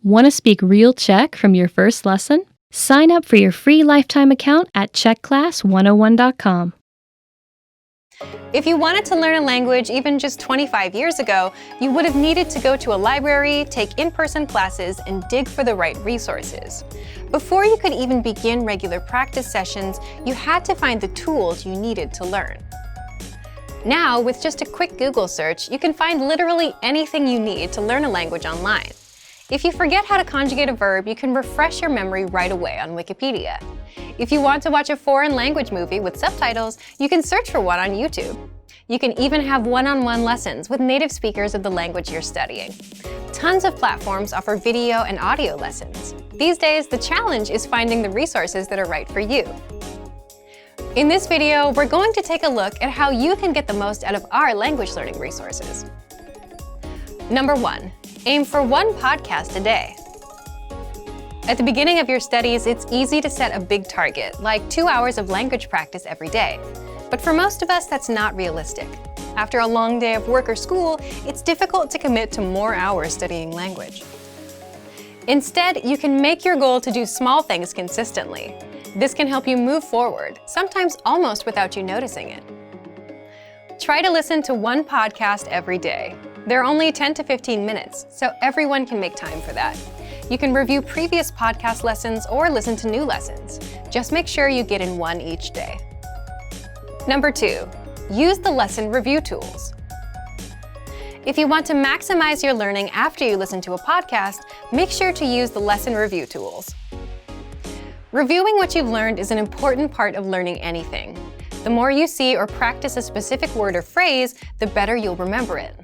Want to speak real Czech from your first lesson? Sign up for your free lifetime account at czechclass101.com. If you wanted to learn a language even just 25 years ago, you would have needed to go to a library, take in-person classes, and dig for the right resources. Before you could even begin regular practice sessions, you had to find the tools you needed to learn. Now, with just a quick Google search, you can find literally anything you need to learn a language online. If you forget how to conjugate a verb, you can refresh your memory right away on Wikipedia. If you want to watch a foreign language movie with subtitles, you can search for one on YouTube. You can even have one-on-one lessons with native speakers of the language you're studying. Tons of platforms offer video and audio lessons. These days, the challenge is finding the resources that are right for you. In this video, we're going to take a look at how you can get the most out of our language learning resources. Number 1. Aim for one podcast a day. At the beginning of your studies, it's easy to set a big target, like 2 hours of language practice every day. But for most of us, that's not realistic. After a long day of work or school, it's difficult to commit to more hours studying language. Instead, you can make your goal to do small things consistently. This can help you move forward, sometimes almost without you noticing it. Try to listen to one podcast every day. They're only 10 to 15 minutes, so everyone can make time for that. You can review previous podcast lessons or listen to new lessons. Just make sure you get in one each day. Number 2, use the lesson review tools. If you want to maximize your learning after you listen to a podcast, make sure to use the lesson review tools. Reviewing what you've learned is an important part of learning anything. The more you see or practice a specific word or phrase, the better you'll remember it.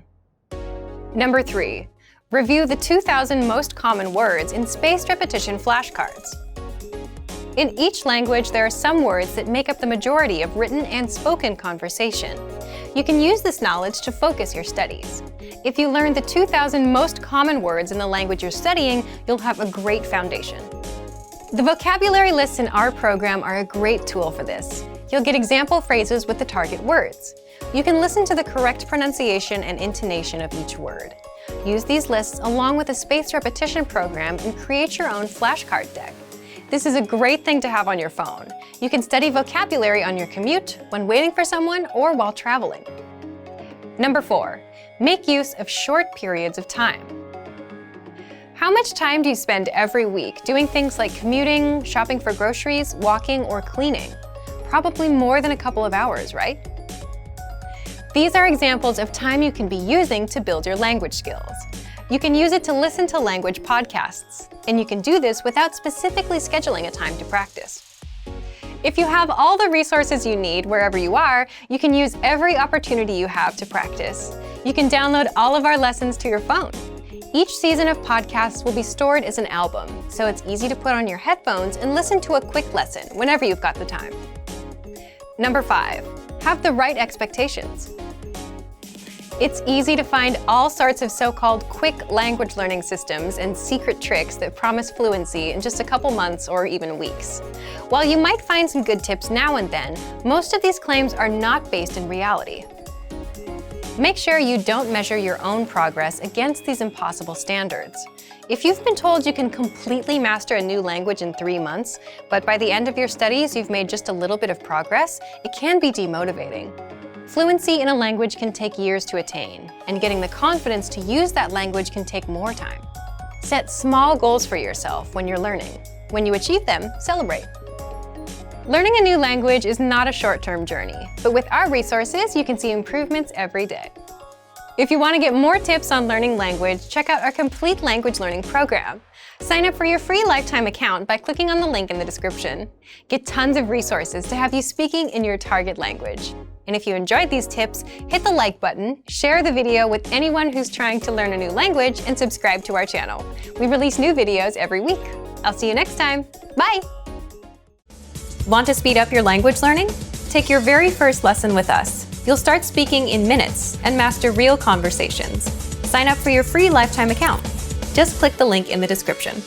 Number 3, review the 2,000 most common words in spaced repetition flashcards. In each language, there are some words that make up the majority of written and spoken conversation. You can use this knowledge to focus your studies. If you learn the 2,000 most common words in the language you're studying, you'll have a great foundation. The vocabulary lists in our program are a great tool for this. You'll get example phrases with the target words. You can listen to the correct pronunciation and intonation of each word. Use these lists along with a spaced repetition program and create your own flashcard deck. This is a great thing to have on your phone. You can study vocabulary on your commute, when waiting for someone, or while traveling. Number 4, make use of short periods of time. How much time do you spend every week doing things like commuting, shopping for groceries, walking, or cleaning? Probably more than a couple of hours, right? These are examples of time you can be using to build your language skills. You can use it to listen to language podcasts, and you can do this without specifically scheduling a time to practice. If you have all the resources you need wherever you are, you can use every opportunity you have to practice. You can download all of our lessons to your phone. Each season of podcasts will be stored as an album, so it's easy to put on your headphones and listen to a quick lesson whenever you've got the time. Number 5, have the right expectations. It's easy to find all sorts of so-called quick language learning systems and secret tricks that promise fluency in just a couple months or even weeks. While you might find some good tips now and then, most of these claims are not based in reality. Make sure you don't measure your own progress against these impossible standards. If you've been told you can completely master a new language in 3 months, but by the end of your studies you've made just a little bit of progress, it can be demotivating. Fluency in a language can take years to attain, and getting the confidence to use that language can take more time. Set small goals for yourself when you're learning. When you achieve them, celebrate. Learning a new language is not a short-term journey, but with our resources, you can see improvements every day. If you want to get more tips on learning language, check out our complete language learning program. Sign up for your free lifetime account by clicking on the link in the description. Get tons of resources to have you speaking in your target language. And if you enjoyed these tips, hit the like button, share the video with anyone who's trying to learn a new language, and subscribe to our channel. We release new videos every week. I'll see you next time. Bye! Want to speed up your language learning? Take your very first lesson with us. You'll start speaking in minutes and master real conversations. Sign up for your free lifetime account. Just click the link in the description.